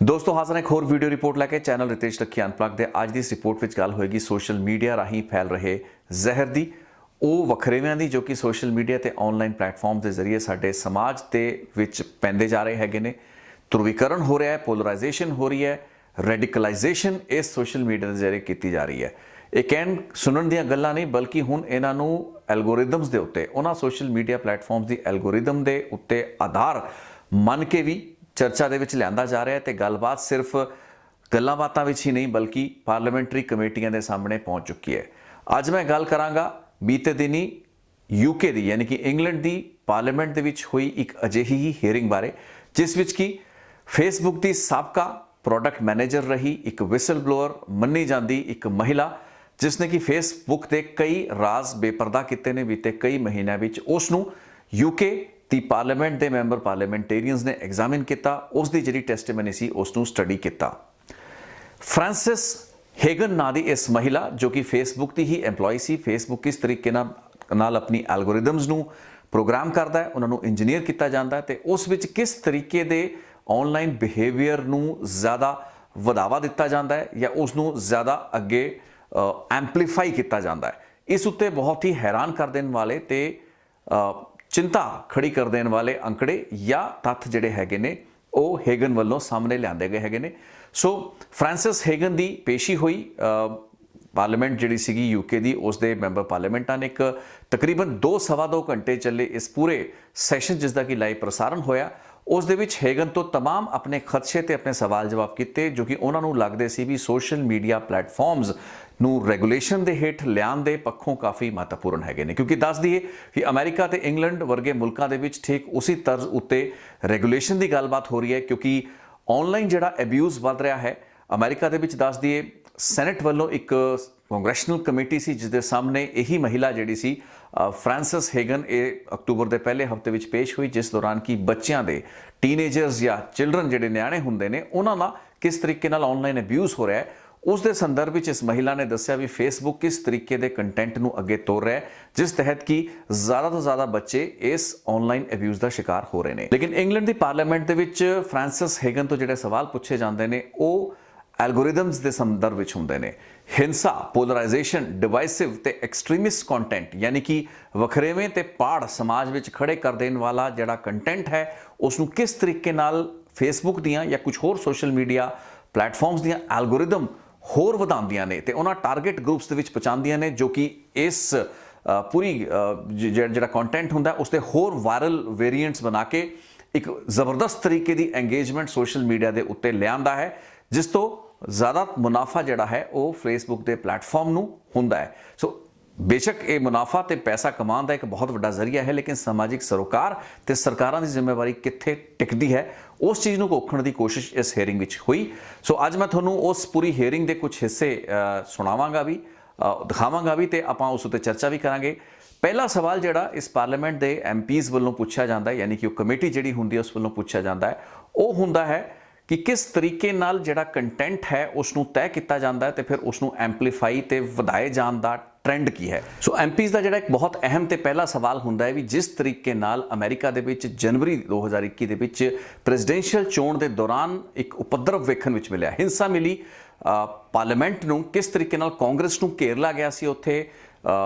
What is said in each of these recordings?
ਦੋਸਤੋ ਹਾਜ਼ਰ ਇੱਕ ਹੋਰ ਵੀਡੀਓ ਰਿਪੋਰਟ ਲੈ ਕੇ ਚੈਨਲ ਰਿਤੇਸ਼ ਲੱਖੀ ਅਨਪਲਗ ਦੇ ਅੱਜ ਦੀ ਇਸ ਰਿਪੋਰਟ ਵਿੱਚ ਗੱਲ ਹੋਏਗੀ ਸੋਸ਼ਲ ਮੀਡੀਆ ਰਾਹੀਂ ਫੈਲ ਰਹੇ ਜ਼ਹਿਰ ਦੀ ਉਹ ਵਖਰੇਵਿਆਂ ਦੀ ਜੋ ਕਿ ਸੋਸ਼ਲ ਮੀਡੀਆ ਤੇ ਆਨਲਾਈਨ ਪਲੇਟਫਾਰਮ ਦੇ ਜ਼ਰੀਏ ਸਾਡੇ ਸਮਾਜ ਦੇ ਵਿੱਚ ਪੈਂਦੇ ਜਾ ਰਹੇ ਹੈਗੇ ਨੇ। ਧਰੁਵੀਕਰਨ ਹੋ ਰਿਹਾ ਹੈ, ਪੋਲਰਾਈਜੇਸ਼ਨ ਹੋ ਰਹੀ ਹੈ, ਰੈਡੀਕਲਾਈਜੇਸ਼ਨ ਇਸ ਸੋਸ਼ਲ ਮੀਡੀਆ ਦੇ ਜ਼ਰੀਏ ਕੀਤੀ ਜਾ ਰਹੀ ਹੈ। ਇਹ ਕਹਿਣ ਸੁਣਨ ਦੀਆਂ ਗੱਲਾਂ ਨਹੀਂ ਬਲਕਿ ਹੁਣ ਇਹਨਾਂ ਨੂੰ ਐਲਗੋਰਿਦਮਸ ਦੇ ਉੱਤੇ ਉਹਨਾਂ ਸੋਸ਼ਲ ਮੀਡੀਆ ਪਲੇਟਫਾਰਮਸ ਦੀ ਐਲਗੋਰਿਦਮ ਦੇ ਉੱਤੇ ਆਧਾਰ ਮੰਨ ਕੇ ਵੀ ਚਰਚਾ ਦੇ ਵਿੱਚ ਲਿਆਂਦਾ ਜਾ ਰਿਹਾ ਹੈ ਤੇ ਗੱਲਬਾਤ ਸਿਰਫ ਗੱਲਾਂ ਬਾਤਾਂ ਵਿੱਚ ਹੀ ਨਹੀਂ ਬਲਕਿ ਪਾਰਲੀਮੈਂਟਰੀ ਕਮੇਟੀਆਂ ਦੇ ਸਾਹਮਣੇ ਪਹੁੰਚ ਚੁੱਕੀ ਹੈ। ਅੱਜ ਮੈਂ ਗੱਲ ਕਰਾਂਗਾ ਬੀਤੇ ਦਿਨੀ ਯੂਕੇ ਦੀ ਯਾਨੀ ਕਿ ਇੰਗਲੈਂਡ ਦੀ ਪਾਰਲੀਮੈਂਟ ਦੇ ਵਿੱਚ ਹੋਈ ਇੱਕ ਅਜਿਹੀ ਹੀ ਹੀਅਰਿੰਗ ਬਾਰੇ ਜਿਸ ਵਿੱਚ ਕਿ ਫੇਸਬੁੱਕ ਦੀ ਸਾਬਕਾ ਪ੍ਰੋਡਕਟ ਮੈਨੇਜਰ ਰਹੀ ਇੱਕ ਵਿਸਲ ਬਲੋਅਰ ਮੰਨੀ ਜਾਂਦੀ ਇੱਕ ਮਹਿਲਾ ਜਿਸਨੇ ਕਿ ਫੇਸਬੁੱਕ ਦੇ ਕਈ ਰਾਜ਼ ਬੇਪਰਦਾ ਕੀਤੇ ਨੇ ਬੀਤੇ ਕਈ ਮਹੀਨਿਆਂ ਵਿੱਚ ਉਸ ਨੂੰ ਯੂਕੇ ਦੀ ਪਾਰਲੀਮੈਂਟ ਦੇ ਮੈਂਬਰ ਪਾਰਲੀਮੈਂਟੇਰੀਅਨਸ ਨੇ ਐਗਜ਼ਾਮਿਨ ਕੀਤਾ। ਉਸ ਦੀ ਜਿਹੜੀ ਟੈਸਟੀਮਨੀ ਸੀ ਉਸ ਨੂੰ ਸਟੱਡੀ ਕੀਤਾ। ਫ੍ਰਾਂਸਿਸ ਹੇਗਨ ਨਾਂ ਦੀ ਇਸ ਮਹਿਲਾ ਜੋ ਕਿ ਫੇਸਬੁੱਕ ਦੀ ਹੀ EMPLOYE ਸੀ, ਫੇਸਬੁੱਕ ਕਿਸ ਤਰੀਕੇ ਨਾਲ ਆਪਣੀ ਐਲਗੋਰਿਦਮਸ ਨੂੰ ਪ੍ਰੋਗਰਾਮ ਕਰਦਾ ਹੈ, ਉਹਨਾਂ ਨੂੰ ਇੰਜੀਨੀਅਰ ਕੀਤਾ ਜਾਂਦਾ ਹੈ ਤੇ ਉਸ ਵਿੱਚ ਕਿਸ ਤਰੀਕੇ ਦੇ ਆਨਲਾਈਨ ਬਿਹੇਵੀਅਰ ਨੂੰ ਜ਼ਿਆਦਾ ਵਧਾਵਾ ਦਿੱਤਾ ਜਾਂਦਾ ਹੈ ਜਾਂ ਉਸ ਨੂੰ ਜ਼ਿਆਦਾ ਅੱਗੇ ਐਂਪਲੀਫਾਈ ਕੀਤਾ ਜਾਂਦਾ ਹੈ। ਇਸ ਉੱਤੇ ਬਹੁਤ ਹੀ ਹੈਰਾਨ ਕਰ ਦੇਣ ਵਾਲੇ ਤੇ ਚਿੰਤਾ ਖੜੀ ਕਰ ਦੇਣ ਵਾਲੇ ਅੰਕੜੇ ਜਾਂ ਤੱਥ ਜਿਹੜੇ ਹੈਗੇ ਨੇ ਉਹ ਹੇਗਨ ਵੱਲੋਂ ਸਾਹਮਣੇ ਲਿਆਂਦੇ ਗਏ ਹੈਗੇ ਨੇ। ਸੋ ਫ੍ਰਾਂਸਿਸ ਹੇਗਨ ਦੀ ਪੇਸ਼ੀ ਹੋਈ ਪਾਰਲੀਮੈਂਟ ਜਿਹੜੀ ਸੀਗੀ ਯੂਕੇ ਦੀ ਉਸ ਦੇ ਮੈਂਬਰ ਪਾਰਲੀਮੈਂਟਾਂ ਨੇ ਇੱਕ ਤਕਰੀਬਨ 2-2.5 ਘੰਟੇ ਚੱਲੇ ਇਸ ਪੂਰੇ ਸੈਸ਼ਨ ਜਿਸ ਦਾ ਕਿ ਲਾਈਵ ਪ੍ਰਸਾਰਣ ਹੋਇਆ ਉਸ ਦੇ ਵਿੱਚ ਹੇਗਨ ਤੋਂ तमाम ਆਪਣੇ ਖਦਸ਼ੇ ਤੇ ਆਪਣੇ ਸਵਾਲ ਜਵਾਬ ਕੀਤੇ ਜੋ ਕਿ ਉਹਨਾਂ ਨੂੰ ਲੱਗਦੇ ਸੀ ਵੀ ਸੋਸ਼ਲ ਮੀਡੀਆ ਪਲੇਟਫਾਰਮਸ ਨੂੰ ਰੈਗੂਲੇਸ਼ਨ ਦੇ ਹੇਠ ਲਿਆਉਣ ਦੇ ਪੱਖੋਂ ਕਾਫੀ ਮਹੱਤਵਪੂਰਨ ਹੈਗੇ ਨੇ ਕਿਉਂਕਿ ਦੱਸ ਦਈਏ ਕਿ ਅਮਰੀਕਾ ਤੇ ਇੰਗਲੈਂਡ ਵਰਗੇ ਮੁਲਕਾਂ ਦੇ ਵਿੱਚ ਠੀਕ ਉਸੇ ਤਰਜ਼ ਉੱਤੇ ਰੈਗੂਲੇਸ਼ਨ ਦੀ ਗੱਲਬਾਤ ਹੋ ਰਹੀ ਹੈ ਕਿਉਂਕਿ ਆਨਲਾਈਨ ਜਿਹੜਾ ਅਬਿਊਜ਼ ਵੱਧ ਰਿਹਾ ਹੈ। ਅਮਰੀਕਾ ਦੇ ਵਿੱਚ ਦੱਸ ਦਈਏ ਸੈਨੇਟ ਵੱਲੋਂ ਇੱਕ ਕਾਂਗਰੈਸ਼ਨਲ ਕਮੇਟੀ ਸੀ ਜਿਸ ਦੇ ਸਾਹਮਣੇ ਇਹੀ ਮਹਿਲਾ ਜਿਹੜੀ ਸੀ ਫ੍ਰਾਂਸਿਸ ਹੇਗਨ ਇਹ ਅਕਤੂਬਰ ਦੇ ਪਹਿਲੇ ਹਫਤੇ ਵਿੱਚ ਪੇਸ਼ ਹੋਈ ਜਿਸ ਦੌਰਾਨ ਕਿ ਬੱਚਿਆਂ ਦੇ ਟੀਨੇਜਰਸ ਜਾਂ ਚਿਲਡਰਨ ਜਿਹੜੇ ਨਿਆਣੇ ਹੁੰਦੇ ਨੇ ਉਹਨਾਂ ਦਾ ਕਿਸ ਤਰੀਕੇ ਨਾਲ ਆਨਲਾਈਨ ਅਬਿਊਜ਼ ਹੋ ਰਿਹਾ ਹੈ ਉਸ ਦੇ ਸੰਦਰਭ ਵਿੱਚ ਇਸ ਮਹਿਲਾ ਨੇ ਦੱਸਿਆ ਵੀ ਫੇਸਬੁੱਕ ਕਿਸ ਤਰੀਕੇ ਦੇ ਕੰਟੈਂਟ ਨੂੰ ਅੱਗੇ ਤੋਰ ਰਿਹਾ ਹੈ ਜਿਸ ਤਹਿਤ ਕਿ ਜ਼ਿਆਦਾ ਤੋਂ ਜ਼ਿਆਦਾ ਬੱਚੇ ਇਸ ਆਨਲਾਈਨ ਅਬਿਊਜ਼ ਦਾ ਸ਼ਿਕਾਰ ਹੋ ਰਹੇ ਨੇ। ਲੇਕਿਨ ਇੰਗਲੈਂਡ ਦੀ ਪਾਰਲੀਮੈਂਟ ਦੇ ਵਿੱਚ ਫ੍ਰਾਂਸਿਸ ਹੇਗਨ ਤੋਂ ਜਿਹੜੇ ਸਵਾਲ ਪੁੱਛੇ ਜਾਂਦੇ ਨੇ ਉਹ ਐਲਗੋਰਿਦਮਸ ਦੇ ਸੰਦਰਭ ਵਿੱਚ ਹੁੰਦੇ ਨੇ। ਹਿੰਸਾ, ਪੋਲਰਾਈਜੇਸ਼ਨ, ਡਿਵਾਈਸਿਵ ਤੇ ਐਕਸਟ੍ਰੀਮਿਸਟ ਕੰਟੈਂਟ ਯਾਨੀ ਕਿ ਵਖਰੇਵੇਂ ਤੇ ਪਾੜ ਸਮਾਜ ਵਿੱਚ ਖੜੇ ਕਰ ਦੇਣ ਵਾਲਾ ਜਿਹੜਾ ਕੰਟੈਂਟ ਹੈ ਉਸ ਨੂੰ ਕਿਸ ਤਰੀਕੇ ਨਾਲ ਫੇਸਬੁੱਕ ਦੀਆਂ ਜਾਂ ਕੁਝ ਹੋਰ ਸੋਸ਼ਲ ਮੀਡੀਆ ਪਲੇਟਫਾਰਮਸ ਦੀਆਂ ਐਲਗੋਰਿਦਮ ਹੋਰ ਵਧਾਉਂਦੀਆਂ ਨੇ ਤੇ ਉਹਨਾਂ ਟਾਰਗੇਟ ਗਰੁੱਪਸ ਦੇ ਵਿੱਚ ਪਹੁੰਚਾਉਂਦੀਆਂ ਨੇ ਜੋ ਕਿ ਇਸ ਪੂਰੀ ਜਿਹੜਾ ਕੰਟੈਂਟ ਹੁੰਦਾ ਉਸ ਤੇ ਹੋਰ ਵਾਇਰਲ ਵੇਰੀਐਂਟਸ ਬਣਾ ਕੇ ਇੱਕ ਜ਼ਬਰਦਸਤ ਤਰੀਕੇ ਦੀ ਐਂਗੇਜਮੈਂਟ ਸੋਸ਼ਲ ਮੀਡੀਆ ਦੇ ਉੱਤੇ ਲਿਆਂਦਾ ਹੈ ਜਿਸ ਤੋਂ ਜ਼ਿਆਦਾ ਮੁਨਾਫਾ ਜਿਹੜਾ ਹੈ ਉਹ ਫੇਸਬੁੱਕ ਦੇ ਪਲੇਟਫਾਰਮ ਨੂੰ ਹੁੰਦਾ ਹੈ। ਸੋ ਬੇਸ਼ੱਕ ਇਹ ਮੁਨਾਫਾ ਤੇ ਪੈਸਾ ਕਮਾਉਣ ਦਾ ਇੱਕ ਬਹੁਤ ਵੱਡਾ ਜ਼ਰੀਆ ਹੈ ਲੇਕਿਨ ਸਮਾਜਿਕ ਸਰੋਕਾਰ ਤੇ ਸਰਕਾਰਾਂ ਦੀ ਜ਼ਿੰਮੇਵਾਰੀ ਕਿੱਥੇ ਟਿਕਦੀ ਹੈ ਉਸ ਚੀਜ਼ ਨੂੰ ਘੋਖਣ ਦੀ ਕੋਸ਼ਿਸ਼ ਇਸ ਹੀਅਰਿੰਗ ਵਿੱਚ ਹੋਈ। ਸੋ ਅੱਜ ਮੈਂ ਤੁਹਾਨੂੰ ਉਸ ਪੂਰੀ ਹੀਅਰਿੰਗ ਦੇ ਕੁਝ ਹਿੱਸੇ ਸੁਣਾਵਾਂਗਾ ਵੀ ਦਿਖਾਵਾਂਗਾ ਵੀ ਤੇ ਆਪਾਂ ਉਸ ਉੱਤੇ ਚਰਚਾ ਵੀ ਕਰਾਂਗੇ। ਪਹਿਲਾ ਸਵਾਲ ਜਿਹੜਾ ਇਸ ਪਾਰਲੀਮੈਂਟ ਦੇ MPs ਵੱਲੋਂ ਪੁੱਛਿਆ ਜਾਂਦਾ ਹੈ ਯਾਨੀ ਕਿ ਉਹ ਕਮੇਟੀ ਜਿਹੜੀ ਹੁੰਦੀ ਹੈ ਉਸ ਵੱਲੋਂ ਪੁੱਛਿਆ ਜਾਂਦਾ ਹੈ ਉਹ ਹੁੰਦਾ ਹੈ ਕਿ ਕਿਸ ਤਰੀਕੇ ਨਾਲ ਜਿਹੜਾ ਕੰਟੈਂਟ ਹੈ ਉਸ ਨੂੰ ਤੈਅ ਕੀਤਾ ਜਾਂਦਾ ਹੈ ਤੇ ਫਿਰ ਉਸ ਨੂੰ ਐਂਪਲੀਫਾਈ ਤੇ ਵਧਾਏ ਜਾਣ ਦਾ ਟ੍ਰੈਂਡ ਕੀ ਹੈ। ਸੋ MPs ਦਾ ਜਿਹੜਾ ਇੱਕ ਬਹੁਤ ਅਹਿਮ ਤੇ ਪਹਿਲਾ ਸਵਾਲ ਹੁੰਦਾ ਹੈ ਵੀ ਜਿਸ ਤਰੀਕੇ ਨਾਲ ਅਮਰੀਕਾ ਦੇ ਵਿੱਚ ਜਨਵਰੀ 2021 ਦੇ ਵਿੱਚ ਪ੍ਰੈਜ਼ੀਡੈਂਸ਼ੀਅਲ ਚੋਣ ਦੇ ਦੌਰਾਨ ਇੱਕ ਉਪਦਰਵ ਵੇਖਣ ਵਿੱਚ ਮਿਲਿਆ, ਹਿੰਸਾ ਮਿਲੀ, ਪਾਰਲੀਮੈਂਟ ਨੂੰ ਕਿਸ ਤਰੀਕੇ ਨਾਲ ਕਾਂਗਰਸ ਨੂੰ ਘੇਰ ਲਿਆ ਗਿਆ ਸੀ, ਉੱਥੇ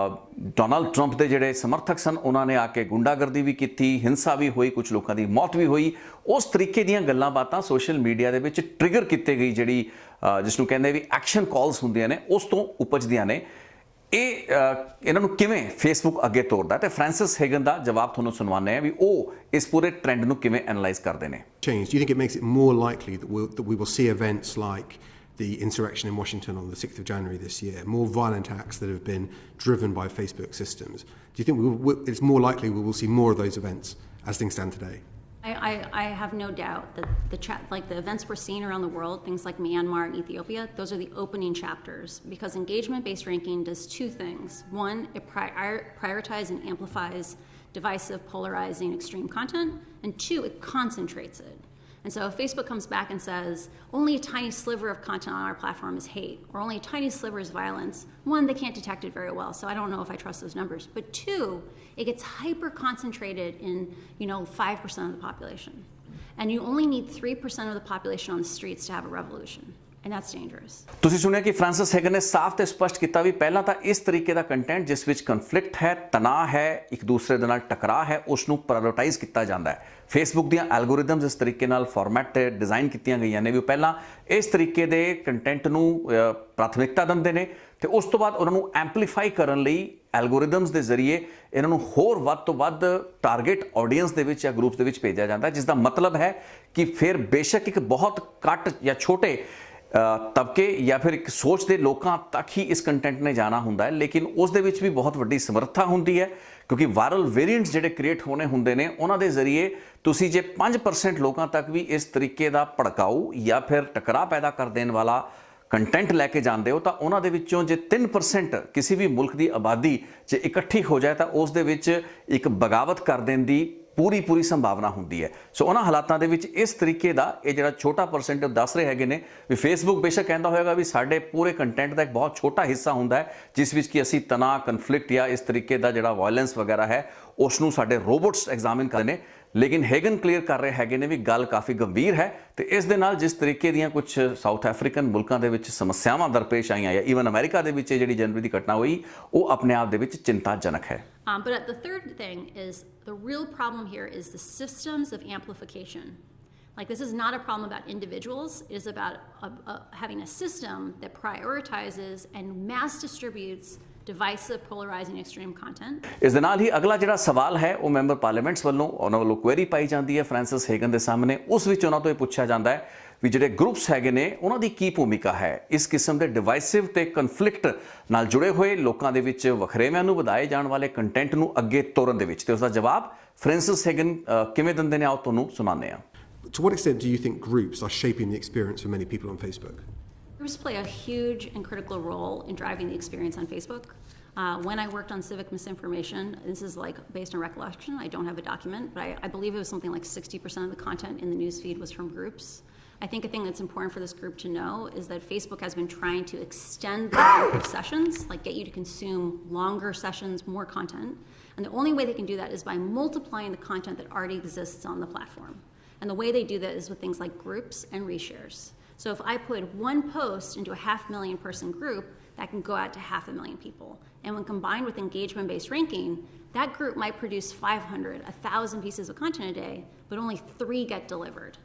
ਡੋਨਾਲਡ ਟਰੰਪ ਦੇ ਜਿਹੜੇ ਸਮਰਥਕ ਸਨ ਉਹਨਾਂ ਨੇ ਆ ਕੇ ਗੁੰਡਾਗਰਦੀ ਵੀ ਕੀਤੀ, ਹਿੰਸਾ ਵੀ ਹੋਈ, ਕੁਝ ਲੋਕਾਂ ਦੀ ਮੌਤ ਵੀ ਹੋਈ। ਉਸ ਤਰੀਕੇ ਦੀਆਂ ਗੱਲਾਂ ਬਾਤਾਂ ਸੋਸ਼ਲ ਮੀਡੀਆ ਦੇ ਵਿੱਚ ਟ੍ਰਿਗਰ ਕੀਤੀ ਗਈ ਜਿਹੜੀ ਜਿਸ ਨੂੰ ਕਹਿੰਦੇ ਵੀ ਐਕਸ਼ਨ ਕਾਲਸ ਹੁੰਦੀਆਂ ਨੇ ਉਸ ਤੋਂ ਉਪਜਦੀਆਂ ਨੇ। ਇਹ ਇਹਨਾਂ ਨੂੰ ਕਿਵੇਂ ਫੇਸਬੁੱਕ ਅੱਗੇ ਤੋਰਦਾ ਤੇ ਫ੍ਰਾਂਸਿਸ ਹੇਗਨ ਦਾ ਜਵਾਬ ਤੁਹਾਨੂੰ ਸੁਣਵਾਉਂਦੇ ਆ ਵੀ ਉਹ ਇਸ ਪੂਰੇ ਟ੍ਰੈਂਡ ਨੂੰ ਕਿਵੇਂ ਐਨਾਲਾਈਜ਼ ਕਰਦੇ ਨੇ। Do you think it makes it more likely that we will see events like the insurrection in Washington on the 6th of January this year, more violent acts that have been driven by Facebook systems? Do you think it's more likely we will see more of those events as things stand today? I have no doubt that the events we're seeing around the world, things like Myanmar and Ethiopia, those are the opening chapters because engagement-based ranking does two things. One, it prioritizes and amplifies divisive, polarizing, extreme content, and two, it concentrates it. And so if Facebook comes back and says, only a tiny sliver of content on our platform is hate, or only a tiny sliver is violence, one, they can't detect it very well, so I don't know if I trust those numbers. But two, it gets hyper-concentrated in, 5% of the population. And you only need 3% of the population on the streets to have a revolution. And that's dangerous. ਤੁਸੀਂ ਸੁਣਿਆ ਕਿ Francis ਹੈਗਨ ਨੇ ਸਾਫ਼ ਤੇ ਸਪਸ਼ਟ ਕੀਤਾ ਵੀ ਪਹਿਲਾਂ ਤਾਂ ਇਸ ਤਰੀਕੇ ਦਾ ਕੰਟੈਂਟ ਜਿਸ ਵਿੱਚ ਕਨਫਲਿਕਟ ਹੈ, ਤਣਾਅ ਹੈ, ਇੱਕ ਦੂਸਰੇ ਦੇ ਨਾਲ ਟਕਰਾਅ ਹੈ, ਉਸ ਨੂੰ ਪ੍ਰਾਇਓਰਟਾਈਜ਼ ਕੀਤਾ ਜਾਂਦਾ ਹੈ। ਫੇਸਬੁੱਕ ਦੀਆਂ ਐਲਗੋਰਿਦਮਸ ਇਸ ਤਰੀਕੇ ਨਾਲ ਫਾਰਮੈਟ ਤੇ ਡਿਜ਼ਾਈਨ ਕੀਤੀਆਂ ਗਈਆਂ ਨੇ ਵੀ ਉਹ ਪਹਿਲਾਂ ਇਸ ਤਰੀਕੇ ਦੇ ਕੰਟੈਂਟ ਨੂੰ ਪ੍ਰਾਥਮਿਕਤਾ ਦਿੰਦੇ ਨੇ ਤੇ ਉਸ ਤੋਂ ਬਾਅਦ ਉਹਨਾਂ ਨੂੰ ਐਂਪਲੀਫਾਈ ਕਰਨ ਲਈ ਐਲਗੋਰਿਦਮਸ ਦੇ ਜ਼ਰੀਏ ਇਹਨਾਂ ਨੂੰ ਹੋਰ ਵੱਧ ਤੋਂ ਵੱਧ ਟਾਰਗੇਟ ਆਡੀਅנס ਦੇ ਵਿੱਚ ਜਾਂ ਗਰੁੱਪ ਦੇ ਵਿੱਚ ਭੇਜਿਆ ਜਾਂਦਾ ਜਿਸ ਦਾ ਮਤਲਬ ਹੈ ਕਿ ਫਿਰ ਬੇਸ਼ੱਕ ਇੱਕ ਬਹੁਤ ਘੱਟ ਜਾਂ ਛੋਟੇ ਤਬਕੇ ਜਾਂ ਫਿਰ ਇੱਕ ਸੋਚ ਦੇ ਲੋਕਾਂ ਤੱਕ ਹੀ ਇਸ ਕੰਟੈਂਟ ਨੇ ਜਾਣਾ ਹੁੰਦਾ ਹੈ, ਲੇਕਿਨ ਉਸ ਦੇ ਵਿੱਚ ਵੀ ਬਹੁਤ ਵੱਡੀ ਸਮਰੱਥਾ ਹੁੰਦੀ ਹੈ ਕਿਉਂਕਿ ਵਾਇਰਲ ਵੇਰੀਐਂਟਸ ਜਿਹੜੇ ਕ੍ਰੀਏਟ ਹੋਣੇ ਹੁੰਦੇ ਨੇ ਉਹਨਾਂ ਦੇ ਜ਼ਰੀਏ ਤੁਸੀਂ ਜੇ 5% ਲੋਕਾਂ ਤੱਕ ਵੀ ਇਸ ਤਰੀਕੇ ਦਾ ਭੜਕਾਊ ਜਾਂ ਫਿਰ ਟਕਰਾਅ ਪੈਦਾ ਕਰ ਦੇਣ ਵਾਲਾ ਕੰਟੈਂਟ ਲੈ ਕੇ ਜਾਂਦੇ ਹੋ ਤਾਂ ਉਹਨਾਂ ਦੇ ਵਿੱਚੋਂ ਜੇ 3% ਕਿਸੇ ਵੀ ਮੁਲਕ ਦੀ ਆਬਾਦੀ ਜੇ ਇਕੱਠੀ ਹੋ ਜਾਏ ਤਾਂ ਉਸ ਦੇ ਵਿੱਚ ਇੱਕ ਬਗਾਵਤ ਕਰ ਦੇਣ ਦੀ ਪੂਰੀ ਸੰਭਾਵਨਾ ਹੁੰਦੀ ਹੈ। ਸੋ ਉਹਨਾਂ ਹਾਲਾਤਾਂ ਦੇ ਵਿੱਚ ਇਸ ਤਰੀਕੇ ਦਾ ਇਹ ਜਿਹੜਾ ਛੋਟਾ ਪਰਸੈਂਟ ਦੱਸ ਰਹੇ ਹੈਗੇ ਨੇ ਵੀ ਫੇਸਬੁੱਕ ਬੇਸ਼ੱਕ ਕਹਿੰਦਾ ਹੋਏਗਾ ਵੀ ਸਾਡੇ ਪੂਰੇ ਕੰਟੈਂਟ ਦਾ ਇੱਕ ਬਹੁਤ ਛੋਟਾ ਹਿੱਸਾ ਹੁੰਦਾ ਹੈ ਜਿਸ ਵਿੱਚ ਕਿ ਅਸੀਂ ਤਣਾਅ, ਕਨਫਲਿਕਟ ਜਾਂ ਇਸ ਤਰੀਕੇ ਦਾ ਜਿਹੜਾ ਵਾਇਲੈਂਸ ਵਗੈਰਾ ਹੈ ਉਸ ਨੂੰ ਸਾਡੇ ਰੋਬੋਟਸ ਐਗਜ਼ਾਮਿਨ ਕਰਦੇ ਨੇ, ਲੇਕਿਨ ਹੈਗਨ ਕਲੀਅਰ ਕਰ ਰਹੇ ਹੈਗੇ ਨੇ ਵੀ ਗੱਲ ਕਾਫੀ ਗੰਭੀਰ ਹੈ ਤੇ ਇਸ ਦੇ ਨਾਲ ਜਿਸ ਤਰੀਕੇ ਦੀਆਂ ਕੁਝ ਸਾਊਥ ਅਫਰੀਕਨ ਮੁਲਕਾਂ ਦੇ ਵਿੱਚ ਸਮੱਸਿਆਵਾਂ ਦਰਪੇਸ਼ ਆਈਆਂ ਜਾਂ ਈਵਨ ਅਮਰੀਕਾ ਦੇ ਵਿੱਚ ਜਿਹੜੀ ਜਨਵਰੀ ਦੀ ਘਟਨਾ ਹੋਈ ਉਹ ਆਪਣੇ ਆਪ ਦੇ ਵਿੱਚ ਚਿੰਤਾਜਨਕ ਹੈ। But the third thing is the real problem here is the systems of amplification. Like, this is not a problem about individuals. It is about having a system that prioritizes and mass distributes divisive, polarizing, extreme content. ਇਸ ਦੇ ਨਾਲ ਹੀ ਅਗਲਾ ਜਿਹੜਾ ਸਵਾਲ ਹੈ ਉਹ member parliaments ਵੱਲੋਂ ਉਹਨਾਂ ਵੱਲੋਂ ਕੁਐਰੀ ਪਾਈ ਜਾਂਦੀ ਹੈ ਫ੍ਰਾਂਸਿਸ ਹੈਗਨ ਦੇ ਸਾਹਮਣੇ। ਉਸ ਵਿੱਚ ਉਹਨਾਂ ਤੋਂ ਇਹ ਪੁੱਛਿਆ ਜਾਂਦਾ ਹੈ ਵੀ ਜਿਹੜੇ ਗਰੁੱਪਸ ਹੈਗੇ ਨੇ ਉਹਨਾਂ ਦੀ ਕੀ ਭੂਮਿਕਾ ਹੈ ਇਸ ਕਿਸਮ ਦੇ ਡਿਵਾਈਸਿਵ ਤੇ ਕਨਫਲਿਕਟ ਨਾਲ ਜੁੜੇ ਹੋਏ ਲੋਕਾਂ ਦੇ ਵਿੱਚ ਵਖਰੇਵਿਆਂ ਨੂੰ ਵਧਾਏ ਜਾਣ ਵਾਲੇ ਕੰਟੈਂਟ ਨੂੰ ਅੱਗੇ ਤੋਰਨ ਦੇ ਵਿੱਚ, ਤੇ ਉਸ ਦਾ ਜਵਾਬ ਫ੍ਰਾਂਸਿਸ ਹੈਗਨ ਕਿਵੇਂ ਦਿੰਦੇ ਨੇ ਆਓ ਤੁਹਾਨੂੰ ਸੁਣਾਉਂਦੇ ਹਾਂ। To what extent do you think groups are shaping the experience for many people on Facebook? Groups play a huge and critical role in driving the experience on Facebook. When I worked on civic misinformation, this is like based on recollection, I don't have a document, but I believe it was something like 60% of the content in the newsfeed was from groups. I think a thing that's important for this group to know is that Facebook has been trying to extend the number of sessions, like get you to consume longer sessions, more content. And the only way they can do that is by multiplying the content that already exists on the platform. And the way they do that is with things like groups and reshares. So if I put one post into a 500,000 person group, that can go out to 500,000 people. And when combined with engagement-based ranking, that group might produce 500, 1,000 pieces of content a day, but only 3 get delivered.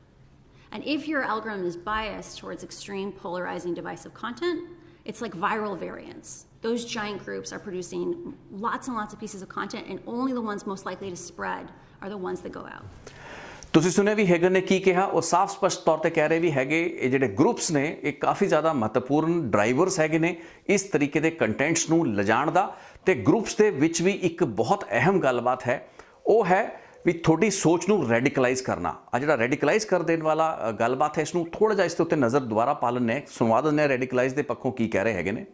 And if your algorithm is biased towards extreme, polarizing, divisive content, it's like viral variants. Those giant groups are producing lots and lots of pieces of content, and only the ones most likely to spread are the ones that go out. ਤੁਸੀਂ ਸੁਣਿਆ ਵੀ ਹੈਗਨ ਨੇ ਕੀ ਕਿਹਾ, ਉਹ ਸਾਫ਼ ਸਪਸ਼ਟ ਤੌਰ ਤੇ ਕਹਿ ਰਹੇ ਵੀ ਹੈਗੇ ਇਹ ਜਿਹੜੇ ਗਰੁੱਪਸ ਨੇ ਇਹ ਕਾਫੀ ਜ਼ਿਆਦਾ ਮਹੱਤਵਪੂਰਨ ਡਰਾਈਵਰਸ ਹੈਗੇ ਨੇ ਇਸ ਤਰੀਕੇ ਦੇ ਕੰਟੈਂਟਸ ਨੂੰ ਲਿਜਾਣ ਦਾ, ਤੇ ਗਰੁੱਪਸ ਦੇ ਵਿੱਚ ਵੀ ਇੱਕ ਬਹੁਤ ਅਹਿਮ ਗੱਲਬਾਤ ਹੈ ਉਹ ਹੈ ਵੀ ਤੁਹਾਡੀ ਸੋਚ ਨੂੰ ਰੈਡੀਕਲਾਈਜ਼ ਕਰਨਾ। ਆ ਜਿਹੜਾ ਰੈਡੀਕਲਾਈਜ਼ ਕਰ ਦੇਣ ਵਾਲਾ ਗੱਲਬਾਤ ਹੈ ਇਸ ਨੂੰ ਥੋੜਾ ਜਿਹਾ ਇਸ ਦੇ ਉੱਤੇ ਨਜ਼ਰ ਦੁਬਾਰਾ ਪਾ ਲੈਂਦੇ ਹਾਂ, ਸੁਣਵਾ ਦਿੰਦੇ ਹਾਂ ਰੈਡੀਕਲਾਈਜ਼ ਦੇ ਪੱਖੋਂ ਕੀ ਕਹਿ ਰਹੇ ਹੈਗੇ ਨੇ।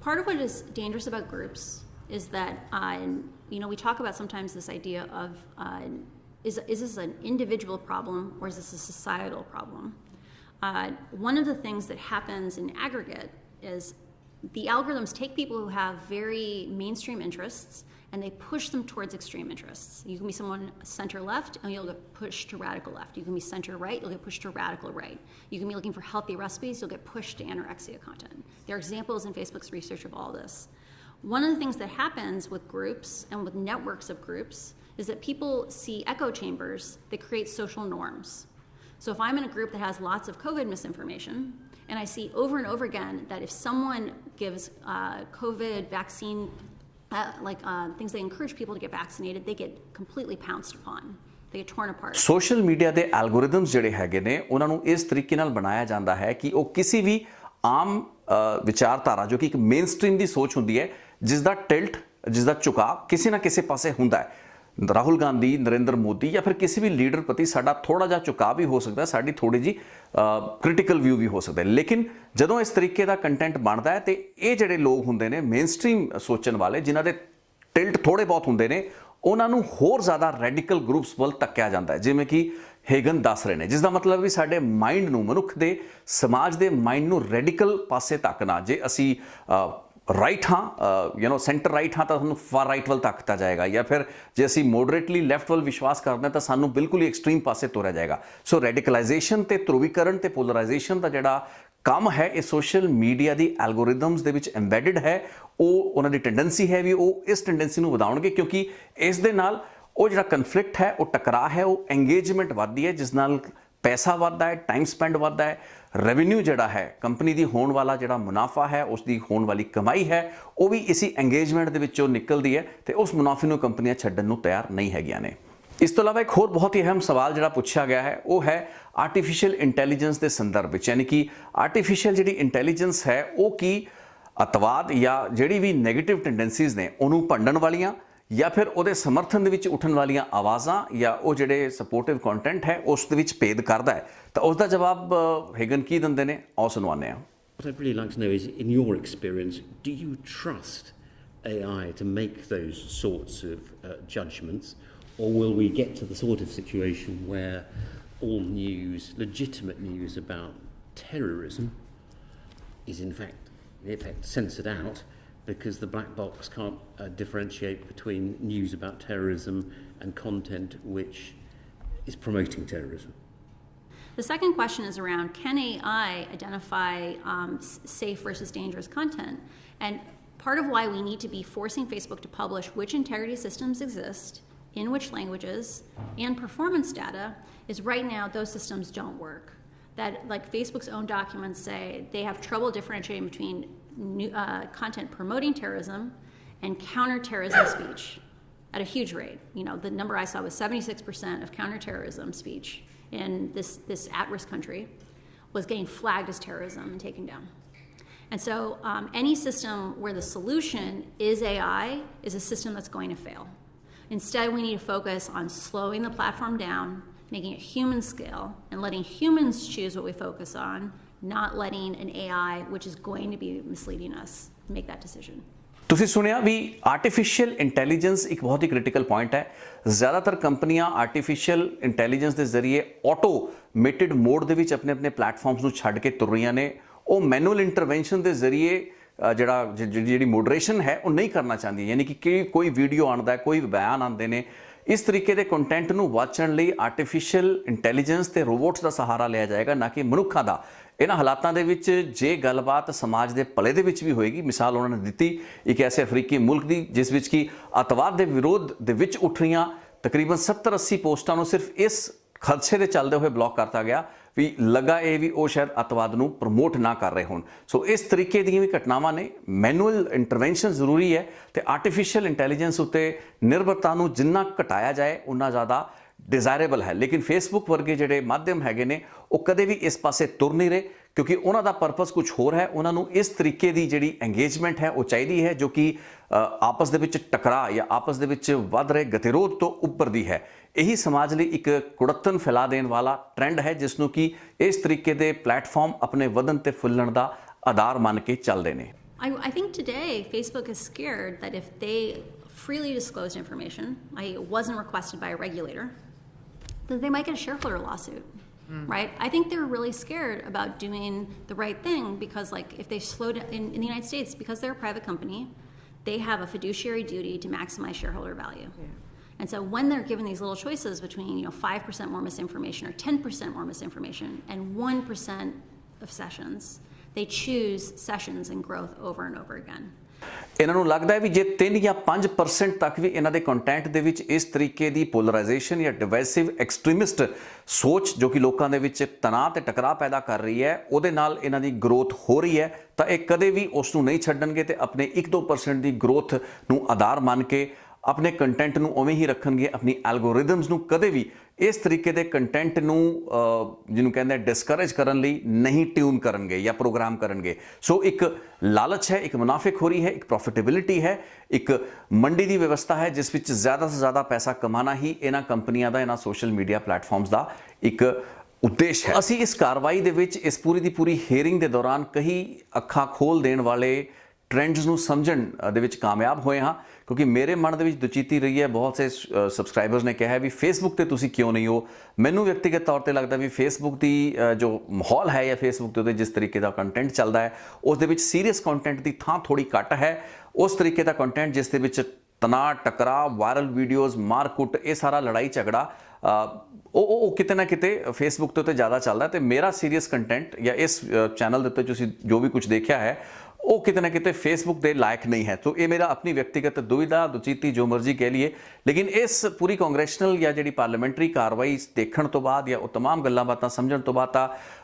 Part of what is dangerous about groups is that we talk about sometimes this idea of is this an individual problem or is this a societal problem? One of the things that happens in aggregate is the algorithms take people who have very mainstream interests and they push them towards extreme interests. You can be someone center left and you'll get pushed to radical left. You can be center right, you'll get pushed to radical right. You can be looking for healthy recipes, you'll get pushed to anorexia content. There are examples in Facebook's research of all this. One of the things that happens with groups and with networks of groups is that people see echo chambers that create social norms. So if I'm in a group that has lots of COVID misinformation, and I see over and over again that if someone gives COVID vaccine, things that encourage people to get vaccinated, they get completely pounced upon. They get torn apart. Social media ਦੇ ਐਲਗੋਰਿਦਮਸ ਜਿਹੜੇ ਹੈਗੇ ਨੇ ਉਹਨਾਂ ਨੂੰ ਇਸ ਤਰੀਕੇ ਨਾਲ ਬਣਾਇਆ ਜਾਂਦਾ ਹੈ ਕਿ ਉਹ ਕਿਸੇ ਵੀ ਆਮ ਵਿਚਾਰਧਾਰਾ ਜੋ ਕਿ ਇੱਕ ਮੇਨ ਸਟ੍ਰੀਮ ਦੀ ਸੋਚ ਹੁੰਦੀ ਹੈ ਜਿਸ ਦਾ ਟਿਲਟ, ਜਿਸ ਦਾ ਝੁਕਾਅ ਕਿਸੇ ਨਾ ਕਿਸੇ ਪਾਸੇ ਹੁੰਦਾ ਹੈ। ਰਾਹੁਲ ਗਾਂਧੀ, ਨਰਿੰਦਰ ਮੋਦੀ ਜਾਂ ਫਿਰ ਕਿਸੇ ਵੀ ਲੀਡਰ ਪ੍ਰਤੀ ਸਾਡਾ ਥੋੜਾ ਜਿਹਾ ਝੁਕਾਅ ਵੀ ਹੋ ਸਕਦਾ, ਸਾਡੀ ਥੋੜੀ ਜੀ ਕ੍ਰਿਟੀਕਲ ਵਿਊ ਵੀ ਹੋ ਸਕਦਾ ਹੈ। ਲੇਕਿਨ ਜਦੋਂ ਇਸ ਤਰੀਕੇ ਦਾ ਕੰਟੈਂਟ ਬਣਦਾ ਹੈ ਤੇ ਇਹ ਜਿਹੜੇ ਲੋਕ ਹੁੰਦੇ ਨੇ ਮੇਨ ਸਟ੍ਰੀਮ ਸੋਚਣ ਵਾਲੇ ਜਿਨ੍ਹਾਂ ਦੇ ਟਿਲਟ ਥੋੜੇ ਬਹੁਤ ਹੁੰਦੇ ਨੇ ਉਹਨਾਂ ਨੂੰ ਹੋਰ ਜ਼ਿਆਦਾ ਰੈਡੀਕਲ ਗਰੁੱਪਸ ਵੱਲ ਧੱਕਿਆ ਜਾਂਦਾ ਹੈ, ਜਿਵੇਂ ਕਿ ਹੈਗਨ ਦੱਸ ਰਹੇ ਨੇ, ਜਿਸ ਦਾ ਮਤਲਬ ਵੀ ਸਾਡੇ ਮਾਈਂਡ ਨੂੰ, ਮਨੁੱਖ ਦੇ ਸਮਾਜ ਦੇ ਮਾਈਂਡ ਨੂੰ ਰੈਡੀਕਲ ਪਾਸੇ ਧੱਕਣਾ। ਜੇ ਅਸੀਂ ਰਾਈਟ ਹਾਂ ਸੈਂਟਰ ਰਾਈਟ ਹਾਂ ਤਾਂ ਸਾਨੂੰ ਫਾਰ ਰਾਈਟ ਵੱਲ ਧੱਕਤਾ ਜਾਏਗਾ, ਜਾਂ ਫਿਰ ਜੇ ਅਸੀਂ ਮੋਡਰੇਟਲੀ ਲੈਫਟ ਵੱਲ ਵਿਸ਼ਵਾਸ ਕਰਦੇ ਹਾਂ ਤਾਂ ਸਾਨੂੰ ਬਿਲਕੁਲ ਹੀ ਐਕਸਟ੍ਰੀਮ ਪਾਸੇ ਤੋਰਿਆ ਜਾਏਗਾ। ਸੋ ਰੈਡੀਕਲਾਈਜੇਸ਼ਨ ਤੇ ਧਰੁਵੀਕਰਨ ਤੇ ਪੋਲਰਾਈਜੇਸ਼ਨ ਦਾ ਜਿਹੜਾ ਕੰਮ ਹੈ ਇਹ ਸੋਸ਼ਲ ਮੀਡੀਆ ਦੀ ਐਲਗੋਰਿਦਮਸ ਦੇ ਵਿੱਚ ਐਮਬੈਡਡ ਹੈ। ਉਹ ਉਹਨਾਂ ਦੀ ਟੈਂਡੈਂਸੀ ਹੈ ਵੀ ਉਹ ਇਸ ਟੈਂਡੈਂਸੀ ਨੂੰ ਵਧਾਉਣਗੇ, ਕਿਉਂਕਿ ਇਸ ਦੇ ਨਾਲ ਉਹ ਜਿਹੜਾ ਕਨਫਲਿਕਟ ਹੈ, ਉਹ ਟਕਰਾਅ ਹੈ, ਉਹ ਇੰਗੇਜਮੈਂਟ ਵੱਧਦੀ ਹੈ, ਜਿਸ ਨਾਲ ਪੈਸਾ ਵੱਧਦਾ ਹੈ, ਟਾਈਮ ਸਪੈਂਡ ਵੱਧਦਾ ਹੈ, ਰੈਵਨਿਊ ਜਿਹੜਾ ਹੈ, ਕੰਪਨੀ ਦੀ ਹੋਣ ਵਾਲਾ ਜਿਹੜਾ ਮੁਨਾਫਾ ਹੈ, ਉਸ ਦੀ ਹੋਣ ਵਾਲੀ ਕਮਾਈ ਹੈ, ਉਹ ਵੀ ਇਸੀ ਇੰਗੇਜਮੈਂਟ ਦੇ ਵਿੱਚੋਂ ਨਿਕਲਦੀ ਹੈ ਤੇ ਉਸ ਮੁਨਾਫੇ ਨੂੰ ਕੰਪਨੀਆਂ ਛੱਡਣ ਨੂੰ ਤਿਆਰ ਨਹੀਂ ਹੈਗੀਆਂ ਨੇ। ਇਸ ਤੋਂ ਇਲਾਵਾ ਇੱਕ ਹੋਰ ਬਹੁਤ ਹੀ ਅਹਿਮ ਸਵਾਲ ਜਿਹੜਾ ਪੁੱਛਿਆ ਗਿਆ ਹੈ ਉਹ ਹੈ ਆਰਟੀਫੀਸ਼ੀਅਲ ਇੰਟੈਲੀਜੈਂਸ ਦੇ ਸੰਦਰਭ ਵਿੱਚ, ਯਾਨੀ ਕਿ ਆਰਟੀਫੀਸ਼ੀਅਲ ਜਿਹੜੀ ਇੰਟੈਲੀਜੈਂਸ ਹੈ ਉਹ ਕੀ ਅਤਵਾਦ ਜਾਂ ਜਿਹੜੀ ਵੀ ਨੈਗੇਟਿਵ ਟੈਂਡੈਂਸੀਜ਼ ਨੇ ਉਹਨੂੰ ਭੰਡਣ ਵਾਲੀਆਂ, ਜਾਂ ਫਿਰ ਉਹਦੇ ਸਮਰਥਨ ਦੇ ਵਿੱਚ ਉੱਠਣ ਵਾਲੀਆਂ ਆਵਾਜ਼ਾਂ, ਜਾਂ ਉਹ ਜਿਹੜੇ ਸਪੋਰਟਿਵ ਕੰਟੈਂਟ ਹੈ ਉਸ ਦੇ ਵਿੱਚ ਭੇਦ ਕਰਦਾ ਹੈ। ਤਾਂ ਉਸ ਦਾ ਜਵਾਬ ਹੇਗਨ ਕੀ ਦਿੰਦੇ ਨੇ, ਆਓ ਸੁਣਵਾਉਂਦੇ ਹਾਂ। What I'd really like to know is, in your experience, do you trust AI to make those sorts of judgments, or will we get to the sort of situation where all news, legitimate news about terrorism, is in effect censored out because the black box can't differentiate between news about terrorism and content which is promoting terrorism? The second question is around, can AI identify safe versus dangerous content? And part of why we need to be forcing Facebook to publish which integrity systems exist, in which languages, and performance data is right now those systems don't work. That, like Facebook's own documents say, they have trouble differentiating between content promoting terrorism and counterterrorism speech at a huge rate. The number I saw was 76% of counterterrorism speech in this at-risk country was getting flagged as terrorism and taken down. And so any system where the solution is AI is a system that's going to fail. Instead, we need to focus on slowing the platform down, making it human scale, and letting humans choose what we focus on, not letting an AI, which is going to be misleading us, make that decision. ਤੁਸੀਂ ਸੁਣਿਆ ਵੀ artificial intelligence ਇੱਕ ਬਹੁਤ ਹੀ critical point ਹੈ। ਜ਼ਿਆਦਾਤਰ ਕੰਪਨੀਆਂ artificial intelligence ਦੇ ਜ਼ਰੀਏ automated mode ਦੇ ਵਿੱਚ ਆਪਣੇ ਪਲੇਟਫਾਰਮਸ ਨੂੰ ਛੱਡ ਕੇ ਤੁਰ ਰਹੀਆਂ ਨੇ। ਉਹ ਮੈਨੂਅਲ ਇੰਟਰਵੈਂਸ਼ਨ ਦੇ ਜ਼ਰੀਏ ਜਿਹੜੀ ਮੋਡਰੇਸ਼ਨ ਹੈ ਉਹ ਨਹੀਂ ਕਰਨਾ ਚਾਹੁੰਦੀ, ਯਾਨੀ ਕਿ ਕੋਈ ਵੀਡੀਓ ਆਉਂਦਾ, ਕੋਈ ਬਿਆਨ ਆਉਂਦੇ ਨੇ, ਇਸ ਤਰੀਕੇ ਦੇ ਕੰਟੈਂਟ ਨੂੰ ਵਾਚਣ ਲਈ ਆਰਟੀਫੀਸ਼ੀਅਲ ਇੰਟੈਲੀਜੈਂਸ ਤੇ ਰੋਬੋਟਸ ਦਾ ਸਹਾਰਾ ਲਿਆ ਜਾਏਗਾ, ਨਾ ਕਿ ਮਨੁੱਖਾਂ ਦਾ। ਇਹਨਾਂ ਹਾਲਾਤਾਂ ਦੇ ਵਿੱਚ ਜੇ ਗੱਲਬਾਤ ਸਮਾਜ ਦੇ ਭਲੇ ਦੇ ਵਿੱਚ ਵੀ ਹੋਏਗੀ, ਮਿਸਾਲ ਉਹਨਾਂ ਨੇ ਦਿੱਤੀ ਇੱਕ ਐਸੇ ਅਫਰੀਕੀ ਮੁਲਕ ਦੀ ਜਿਸ ਵਿੱਚ ਕਿ ਅੱਤਵਾਦ ਦੇ ਵਿਰੋਧ ਦੇ ਵਿੱਚ ਉੱਠ ਰਹੀਆਂ ਤਕਰੀਬਨ 70-80 ਪੋਸਟਾਂ ਨੂੰ ਸਿਰਫ ਇਸ ਖਦਸ਼ੇ ਦੇ ਚੱਲਦੇ ਹੋਏ ਬਲੌਕ ਕਰਤਾ ਗਿਆ ਵੀ ਲੱਗਾ ਇਹ ਵੀ ਉਹ ਸ਼ਾਇਦ ਅੱਤਵਾਦ ਨੂੰ ਪ੍ਰਮੋਟ ਨਾ ਕਰ ਰਹੇ ਹੋਣ। ਸੋ ਇਸ ਤਰੀਕੇ ਦੀਆਂ ਵੀ ਘਟਨਾਵਾਂ ਨੇ। ਮੈਨੂਅਲ ਇੰਟਰਵੈਂਸ਼ਨ ਜ਼ਰੂਰੀ ਹੈ ਤੇ ਆਰਟੀਫੀਸ਼ੀਅਲ ਇੰਟੈਲੀਜੈਂਸ ਉੱਤੇ ਨਿਰਭਰਤਾ ਨੂੰ ਜਿੰਨਾ ਘਟਾਇਆ ਜਾਏ ਉਨਾ ਜ਼ਿਆਦਾ ਡਿਜ਼ਾਇਰੇਬਲ ਹੈ। ਲੇਕਿਨ ਫੇਸਬੁੱਕ ਵਰਗੇ ਜਿਹੜੇ ਮਾਧਿਅਮ ਹੈਗੇ ਨੇ ਉਹ ਕਦੇ ਵੀ ਇਸ ਪਾਸੇ ਤੁਰ ਨਹੀਂ ਰਹੇ, ਕਿਉਂਕਿ ਉਹਨਾਂ ਦਾ ਪਰਪਸ ਕੁਝ ਹੋਰ ਹੈ। ਉਹਨਾਂ ਨੂੰ ਇਸ ਤਰੀਕੇ ਦੀ ਜਿਹੜੀ ਇੰਗੇਜਮੈਂਟ ਹੈ ਉਹ ਚਾਹੀਦੀ ਹੈ ਜੋ ਕਿ ਆਪਸ ਦੇ ਵਿੱਚ ਟਕਰਾਅ ਜਾਂ ਆਪਸ ਦੇ ਵਿੱਚ ਵੱਧ ਰਹੇ ਗਤਿਰੋਧ ਤੋਂ ਉੱਪਰਦੀ ਹੈ। ਇਹੀ ਸਮਾਜ ਲਈ ਇੱਕ ਕੁੜੱਤਣ ਫੈਲਾ ਦੇਣ ਵਾਲਾ ਟ੍ਰੈਂਡ ਹੈ ਜਿਸ ਨੂੰ ਕਿ ਇਸ ਤਰੀਕੇ ਦੇ ਪਲੇਟਫਾਰਮ ਆਪਣੇ ਵਧਣ ਤੇ ਫੁੱਲਣ ਦਾ ਆਧਾਰ ਮੰਨ ਕੇ ਚੱਲਦੇ ਨੇ। I think today Facebook is scared that if they freely disclosed information, it wasn't requested by a regulator, that they might get a shareholder lawsuit, right? I think they're really scared about doing the right thing because, like, if they slow down in the United States, because they're a private company, they have a fiduciary duty to maximize shareholder value. Yeah. And so when they're given these little choices between 5% more misinformation or 10% more misinformation and 1% of sessions, they choose sessions and growth over and over again. ਇਹਨਾਂ ਨੂੰ ਲੱਗਦਾ ਹੈ ਵੀ ਜੇ 3 ਜਾਂ 5% ਤੱਕ ਵੀ ਇਹਨਾਂ ਦੇ content ਦੇ ਵਿੱਚ ਇਸ ਤਰੀਕੇ ਦੀ ਪੋਲਰਾਈਜੇਸ਼ਨ ਜਾਂ ਡਿਵਾਈਸਿਵ ਐਕਸਟ੍ਰੀਮਿਸਟ ਸੋਚ ਜੋ ਕਿ ਲੋਕਾਂ ਦੇ ਵਿੱਚ ਤਣਾਅ ਤੇ ਟਕਰਾਅ ਪੈਦਾ ਕਰ ਰਹੀ ਹੈ, ਉਹਦੇ ਨਾਲ ਇਹਨਾਂ ਦੀ ਗਰੋਥ ਹੋ ਰਹੀ ਹੈ, ਤਾਂ ਇਹ ਕਦੇ ਵੀ ਉਸ ਨੂੰ ਨਹੀਂ ਛੱਡਣਗੇ ਤੇ ਆਪਣੇ 1-2% ਦੀ ਗਰੋਥ ਨੂੰ ਆਧਾਰ ਮੰਨ ਕੇ ਆਪਣੇ ਕੰਟੈਂਟ ਨੂੰ ਉਵੇਂ ਹੀ ਰੱਖਣਗੇ। ਆਪਣੀ ਐਲਗੋਰਿਦਮਸ ਨੂੰ ਕਦੇ ਵੀ ਇਸ ਤਰੀਕੇ ਦੇ ਕੰਟੈਂਟ ਨੂੰ ਜਿਹਨੂੰ ਕਹਿੰਦੇ ਡਿਸਕਰੇਜ ਕਰਨ ਲਈ ਨਹੀਂ ਟਿਊਨ ਕਰਨਗੇ ਜਾਂ ਪ੍ਰੋਗਰਾਮ ਕਰਨਗੇ। ਸੋ ਇੱਕ ਲਾਲਚ ਹੈ, ਇੱਕ ਮੁਨਾਫੇਖੋਰੀ ਹੈ, ਇੱਕ ਪ੍ਰੋਫਿਟੇਬਿਲਿਟੀ ਹੈ, ਇੱਕ ਮੰਡੀ ਦੀ ਵਿਵਸਥਾ ਹੈ ਜਿਸ ਵਿੱਚ ਜ਼ਿਆਦਾ ਤੋਂ ਜ਼ਿਆਦਾ ਪੈਸਾ ਕਮਾਉਣਾ ਹੀ ਇਹਨਾਂ ਕੰਪਨੀਆਂ ਦਾ, ਇਹਨਾਂ ਸੋਸ਼ਲ ਮੀਡੀਆ ਪਲੇਟਫਾਰਮਸ ਦਾ ਇੱਕ ਉਦੇਸ਼ ਹੈ। ਅਸੀਂ ਇਸ ਕਾਰਵਾਈ ਦੇ ਵਿੱਚ ਇਸ ਪੂਰੀ ਦੀ ਪੂਰੀ ਹੀਅਰਿੰਗ ਦੇ ਦੌਰਾਨ ਕਈ ਅੱਖਾਂ ਖੋਲ ਦੇਣ ਵਾਲੇ ਟ੍ਰੈਂਡਸ ਨੂੰ ਸਮਝਣ ਦੇ ਵਿੱਚ ਕਾਮਯਾਬ ਹੋਏ ਹਾਂ, ਕਿਉਂਕਿ ਮੇਰੇ ਮਨ ਦੇ ਵਿੱਚ ਦੁਚਿੱਤੀ ਰਹੀ ਹੈ। ਬਹੁਤ ਸੇ ਸਬਸਕ੍ਰਾਈਬਰਸ ਨੇ ਕਿਹਾ ਵੀ ਫੇਸਬੁੱਕ ਤੇ ਤੁਸੀਂ ਕਿਉਂ ਨਹੀਂ ਹੋ। ਮੈਨੂੰ ਵਿਅਕਤੀਗਤ ਤੌਰ ਤੇ ਲੱਗਦਾ ਵੀ ਫੇਸਬੁੱਕ ਦੀ ਜੋ ਮਾਹੌਲ ਹੈ ਜਾਂ ਫੇਸਬੁੱਕ ਦੇ ਉੱਤੇ ਜਿਸ ਤਰੀਕੇ ਦਾ ਕੰਟੈਂਟ ਚੱਲਦਾ ਹੈ ਉਸ ਦੇ ਵਿੱਚ ਸੀਰੀਅਸ ਕੰਟੈਂਟ ਦੀ ਥਾਂ ਥੋੜੀ ਘੱਟ ਹੈ। ਉਸ ਤਰੀਕੇ ਦਾ ਕੰਟੈਂਟ ਜਿਸ ਦੇ ਵਿੱਚ ਤਣਾਅ, ਟਕਰਾਅ, ਵਾਇਰਲ ਵੀਡੀਓਜ਼, ਮਾਰਕੁੱਟ, ਇਹ ਸਾਰਾ ਲੜਾਈ ਝਗੜਾ ਉਹ ਕਿਤੇ ਨਾ ਕਿਤੇ ਫੇਸਬੁੱਕ ਦੇ ਉੱਤੇ ਜ਼ਿਆਦਾ ਚੱਲਦਾ। ਤੇ ਮੇਰਾ ਸੀਰੀਅਸ ਕੰਟੈਂਟ ਜਾਂ ਇਸ ਚੈਨਲ ਦੇ ਉੱਤੇ ਤੁਸੀਂ ਜੋ ਵੀ ਕੁਝ ਦੇਖਿਆ ਹੈ ਉਹ ਕਿਤੇ ਨਾ ਕਿਤੇ ਫੇਸਬੁੱਕ ਦੇ ਲਾਇਕ ਨਹੀਂ ਹੈ। तो ये मेरा अपनी व्यक्तिगत दुविधा, दुचीती, जो मर्जी कह लिए, लेकिन इस पूरी कांग्रेसनल या जी पार्लीमेंटरी कार्रवाई देखने तो बाद या तमाम गल्लां बातां समझण तो बाद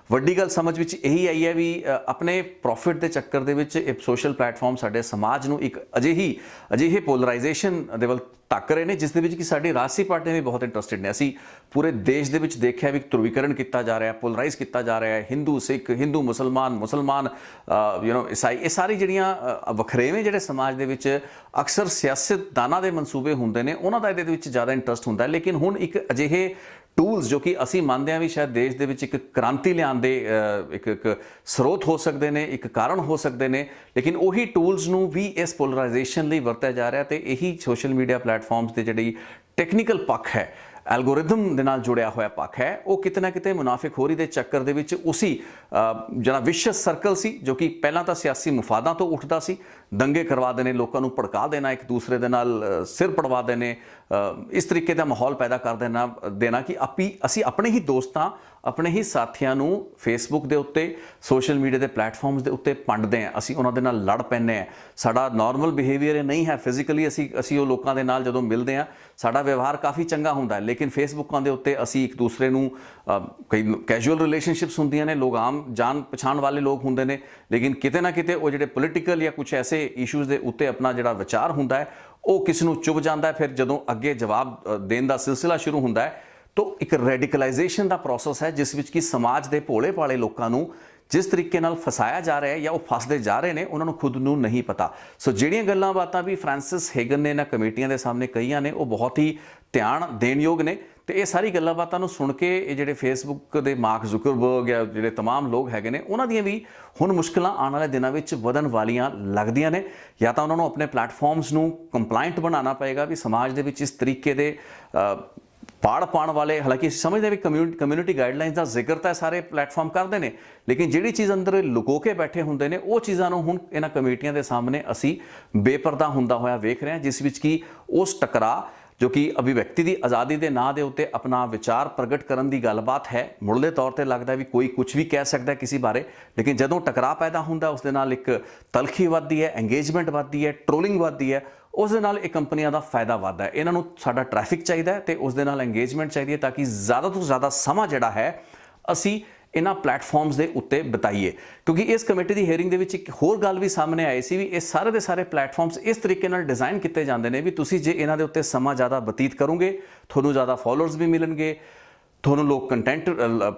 ਵੱਡੀ ਗੱਲ ਸਮਝ ਵਿੱਚ ਇਹੀ ਆਈ ਹੈ ਵੀ ਆਪਣੇ ਪ੍ਰੋਫਿਟ ਦੇ ਚੱਕਰ ਦੇ ਵਿੱਚ ਇਹ ਸੋਸ਼ਲ ਪਲੇਟਫਾਰਮ ਸਾਡੇ ਸਮਾਜ ਨੂੰ ਇੱਕ ਅਜਿਹੇ ਪੋਲਰਾਈਜੇਸ਼ਨ ਦੇ ਵੱਲ ਧੱਕ ਰਹੇ ਨੇ ਜਿਸ ਦੇ ਵਿੱਚ ਕਿ ਸਾਡੀ ਰਾਜਸੀ ਪਾਰਟੀਆਂ ਵੀ ਬਹੁਤ ਇੰਟਰਸਟਿਡ ਨੇ। ਅਸੀਂ ਪੂਰੇ ਦੇਸ਼ ਦੇ ਵਿੱਚ ਦੇਖਿਆ ਵੀ ਧਰੁਵੀਕਰਨ ਕੀਤਾ ਜਾ ਰਿਹਾ, ਪੋਲਰਾਈਜ਼ ਕੀਤਾ ਜਾ ਰਿਹਾ ਹੈ। ਹਿੰਦੂ ਸਿੱਖ, ਹਿੰਦੂ ਮੁਸਲਮਾਨ ਈਸਾਈ, ਇਹ ਸਾਰੀ ਜਿਹੜੀਆਂ ਵਖਰੇਵੇਂ ਜਿਹੜੇ ਸਮਾਜ ਦੇ ਵਿੱਚ ਅਕਸਰ ਸਿਆਸਤਦਾਨਾਂ ਦੇ ਮਨਸੂਬੇ ਹੁੰਦੇ ਨੇ ਉਹਨਾਂ ਦਾ ਇਹਦੇ ਵਿੱਚ ਜ਼ਿਆਦਾ ਇੰਟਰਸਟ ਹੁੰਦਾ ਹੈ। ਲੇਕਿਨ ਹੁਣ ਇੱਕ ਅਜਿਹੇ ਟੂਲਸ ਜੋ ਕਿ ਅਸੀਂ ਮੰਨਦੇ ਹਾਂ ਵੀ ਸ਼ਾਇਦ ਦੇਸ਼ ਦੇ ਵਿੱਚ ਇੱਕ ਕ੍ਰਾਂਤੀ ਲਿਆਉਣ ਦੇ ਇੱਕ ਸਰੋਤ ਹੋ ਸਕਦੇ ਨੇ, ਇੱਕ ਕਾਰਨ ਹੋ ਸਕਦੇ ਨੇ, ਲੇਕਿਨ ਉਹੀ ਟੂਲਸ ਨੂੰ ਵੀ ਇਸ ਪੋਲਰਾਈਜੇਸ਼ਨ ਲਈ ਵਰਤਿਆ ਜਾ ਰਿਹਾ। ਤੇ ਇਹੀ ਸੋਸ਼ਲ ਮੀਡੀਆ ਪਲੇਟਫਾਰਮਸ ਤੇ ਜਿਹੜੀ ਟੈਕਨੀਕਲ ਪੱਖ ਹੈ, ਐਲਗੋਰਿਦਮ ਦੇ ਨਾਲ ਜੁੜਿਆ ਹੋਇਆ ਪੱਖ ਹੈ, ਉਹ ਕਿਤੇ ਨਾ ਕਿਤੇ ਮੁਨਾਫਿਖੋਰੀ ਦੇ ਚੱਕਰ ਦੇ ਵਿੱਚ ਉਸੀ ਜਿਹੜਾ ਵਿਸ਼ਸ ਸਰਕਲ ਸੀ ਜੋ ਕਿ ਪਹਿਲਾਂ ਤਾਂ ਸਿਆਸੀ ਮੁਫਾਦਾਂ ਤੋਂ ਉੱਠਦਾ ਸੀ, ਦੰਗੇ ਕਰਵਾ ਦੇਣੇ, ਲੋਕਾਂ ਨੂੰ ਭੜਕਾ ਦੇਣਾ, ਇੱਕ ਦੂਸਰੇ ਦੇ ਨਾਲ ਸਿਰ ਪੜਵਾ ਦੇਣੇ, ਇਸ ਤਰੀਕੇ ਦਾ ਮਾਹੌਲ ਪੈਦਾ ਕਰ ਦੇਣਾ ਕਿ ਅਸੀਂ ਆਪਣੇ ਹੀ ਦੋਸਤਾਂ, ਆਪਣੇ ਹੀ ਸਾਥੀਆਂ ਨੂੰ ਫੇਸਬੁੱਕ ਦੇ ਉੱਤੇ, ਸੋਸ਼ਲ ਮੀਡੀਆ ਦੇ ਪਲੇਟਫਾਰਮਸ ਦੇ ਉੱਤੇ ਪੰਡਦੇ ਹਾਂ, ਅਸੀਂ ਉਹਨਾਂ ਦੇ ਨਾਲ ਲੜ ਪੈਂਦੇ ਹਾਂ। ਸਾਡਾ ਨਾਰਮਲ ਬਿਹੇਵੀਅਰ ਇਹ ਨਹੀਂ ਹੈ। ਫਿਜ਼ੀਕਲੀ ਅਸੀਂ ਉਹ ਲੋਕਾਂ ਦੇ ਨਾਲ ਜਦੋਂ ਮਿਲਦੇ ਹਾਂ ਸਾਡਾ ਵਿਵਹਾਰ ਕਾਫੀ ਚੰਗਾ ਹੁੰਦਾ ਹੈ, ਲੇਕਿਨ ਫੇਸਬੁੱਕਾਂ ਦੇ ਉੱਤੇ ਅਸੀਂ ਇੱਕ ਦੂਸਰੇ ਨੂੰ ਕਈ ਕੈਜੂਅਲ ਰਿਲੇਸ਼ਨਸ਼ਿਪਸ ਹੁੰਦੀਆਂ ਨੇ, ਲੋਕ ਆਮ ਜਾਣ ਪਛਾਣ ਵਾਲੇ ਲੋਕ ਹੁੰਦੇ ਨੇ, ਲੇਕਿਨ ਕਿਤੇ ਨਾ ਕਿਤੇ ਉਹ ਜਿਹੜੇ ਪੋਲੀਟੀਕਲ ਜਾਂ ਕੁਝ ਐਸੇ ਇਸ਼ੂਜ਼ ਦੇ ਉੱਤੇ ਆਪਣਾ ਜਿਹੜਾ ਵਿਚਾਰ ਹੁੰਦਾ ਹੈ ਉਹ ਕਿਸ ਨੂੰ ਚੁੱਭ ਜਾਂਦਾ ਹੈ। ਫਿਰ ਜਦੋਂ ਅੱਗੇ ਜਵਾਬ ਦੇਣ ਦਾ ਸਿਲਸਿਲਾ ਸ਼ੁਰੂ ਹੁੰਦਾ ਹੈ ਤਾਂ ਇੱਕ ਰੈਡੀਕਲਾਈਜੇਸ਼ਨ ਦਾ ਪ੍ਰੋਸੈਸ ਹੈ ਜਿਸ ਵਿੱਚ ਕਿ ਸਮਾਜ ਦੇ ਭੋਲੇ ਭਾਲੇ ਲੋਕਾਂ ਨੂੰ ਜਿਸ ਤਰੀਕੇ ਨਾਲ ਫਸਾਇਆ ਜਾ ਰਿਹਾ ਹੈ ਜਾਂ ਉਹ ਫਸਦੇ ਜਾ ਰਹੇ ਨੇ ਉਹਨਾਂ ਨੂੰ ਖੁਦ ਨੂੰ ਨਹੀਂ ਪਤਾ। ਸੋ ਜਿਹੜੀਆਂ ਗੱਲਾਂ ਬਾਤਾਂ ਵੀ ਫ੍ਰਾਂਸਿਸ ਹੇਗਨ ਨੇ ਇਹਨਾਂ ਕਮੇਟੀਆਂ ਦੇ ਸਾਹਮਣੇ ਕਹੀਆਂ ਨੇ ਉਹ ਬਹੁਤ ਹੀ ਧਿਆਨ ਦੇਣ ਯੋਗ ਨੇ। ਤੇ ਇਹ ਸਾਰੀ ਗੱਲਾਂ ਬਾਤਾਂ ਨੂੰ ਸੁਣ ਕੇ ਇਹ ਜਿਹੜੇ ਫੇਸਬੁੱਕ ਦੇ ਮਾਰਕ ਜ਼ੁਕਰਬਰਗ ਜਾਂ ਜਿਹੜੇ तमाम ਲੋਕ ਹੈਗੇ ਨੇ ਉਹਨਾਂ ਦੀਆਂ ਵੀ ਹੁਣ ਮੁਸ਼ਕਿਲਾਂ ਆਉਣ ਵਾਲੇ ਦਿਨਾਂ ਵਿੱਚ ਵਧਣ ਵਾਲੀਆਂ ਲੱਗਦੀਆਂ ਨੇ। ਜਾਂ ਤਾਂ ਉਹਨਾਂ ਨੂੰ ਆਪਣੇ ਪਲੇਟਫਾਰਮਸ ਨੂੰ ਕੰਪਲਾਇੰਟ ਬਣਾਉਣਾ ਪਏਗਾ ਵੀ ਸਮਾਜ ਦੇ ਵਿੱਚ ਇਸ ਤਰੀਕੇ ਦੇ ਪਾੜ ਪਾਉਣ ਵਾਲੇ, ਹਾਲਾਂਕਿ ਅਸੀਂ ਸਮਝਦੇ ਵੀ ਕਮਿਊਨਿਟੀ ਗਾਈਡਲਾਈਨਸ ਦਾ ਜ਼ਿਕਰ ਤਾਂ ਸਾਰੇ ਪਲੇਟਫਾਰਮ ਕਰਦੇ ਨੇ, ਲੇਕਿਨ ਜਿਹੜੀ ਚੀਜ਼ ਅੰਦਰ ਲੁਕੋ ਕੇ ਬੈਠੇ ਹੁੰਦੇ ਨੇ ਉਹ ਚੀਜ਼ਾਂ ਨੂੰ ਹੁਣ ਇਹਨਾਂ ਕਮੇਟੀਆਂ ਦੇ ਸਾਹਮਣੇ ਅਸੀਂ ਬੇਪਰਦਾ ਹੁੰਦਾ ਹੋਇਆ ਵੇਖ ਰਹੇ ਹਾਂ, ਜਿਸ ਵਿੱਚ ਕਿ ਉਸ ਟਕਰਾਅ ਜੋ ਕਿ ਅਭਿਵਿਅਕਤੀ ਦੀ ਆਜ਼ਾਦੀ ਦੇ ਨਾਂ ਦੇ ਉੱਤੇ ਆਪਣਾ ਵਿਚਾਰ ਪ੍ਰਗਟ ਕਰਨ ਦੀ ਗੱਲਬਾਤ ਹੈ। ਮੁੱਢਲੇ ਤੌਰ ਤੇ ਲੱਗਦਾ ਵੀ ਕੋਈ ਕੁਝ ਵੀ ਕਹਿ ਸਕਦਾ ਕਿਸੇ ਬਾਰੇ, ਲੇਕਿਨ ਜਦੋਂ ਟਕਰਾਅ ਪੈਦਾ ਹੁੰਦਾ ਉਸ ਦੇ ਨਾਲ ਇੱਕ ਤਲਖੀ ਵੱਧਦੀ ਹੈ, ਇੰਗੇਜਮੈਂਟ ਵੱਧਦੀ ਹੈ, ਟ੍ਰੋਲਿੰਗ ਵੱਧਦੀ ਹੈ, ਉਸ ਦੇ ਨਾਲ ਇਹ ਕੰਪਨੀਆਂ ਦਾ ਫਾਇਦਾ ਵੱਧਦਾ ਹੈ। ਇਹਨਾਂ ਨੂੰ ਸਾਡਾ ਟ੍ਰੈਫਿਕ ਚਾਹੀਦਾ ਹੈ ਤੇ ਉਸ ਦੇ ਨਾਲ ਇੰਗੇਜਮੈਂਟ ਚਾਹੀਦੀ ਹੈ ਤਾਂ ਕਿ ਜ਼ਿਆਦਾ ਤੋਂ ਜ਼ਿਆਦਾ ਸਮਾਂ ਜਿਹੜਾ ਹੈ ਅਸੀਂ ਇਹਨਾਂ ਪਲੇਟਫਾਰਮਸ ਦੇ ਉੱਤੇ ਬਿਤਾਈਏ। ਕਿਉਂਕਿ ਇਸ ਕਮੇਟੀ ਦੀ ਹੀਅਰਿੰਗ ਦੇ ਵਿੱਚ ਇੱਕ ਹੋਰ ਗੱਲ ਵੀ ਸਾਹਮਣੇ ਆਈ ਸੀ ਵੀ ਇਹ ਸਾਰੇ ਦੇ ਸਾਰੇ ਪਲੇਟਫਾਰਮਸ ਇਸ ਤਰੀਕੇ ਨਾਲ ਡਿਜ਼ਾਈਨ ਕੀਤੇ ਜਾਂਦੇ ਨੇ ਵੀ ਤੁਸੀਂ ਜੇ ਇਹਨਾਂ ਦੇ ਉੱਤੇ ਸਮਾਂ ਜ਼ਿਆਦਾ ਬਤੀਤ ਕਰੋਗੇ ਤੁਹਾਨੂੰ ਜ਼ਿਆਦਾ ਫੋਲੋਅਰਸ ਵੀ ਮਿਲਣਗੇ, ਤੁਹਾਨੂੰ ਲੋਕ ਕੰਟੈਂਟ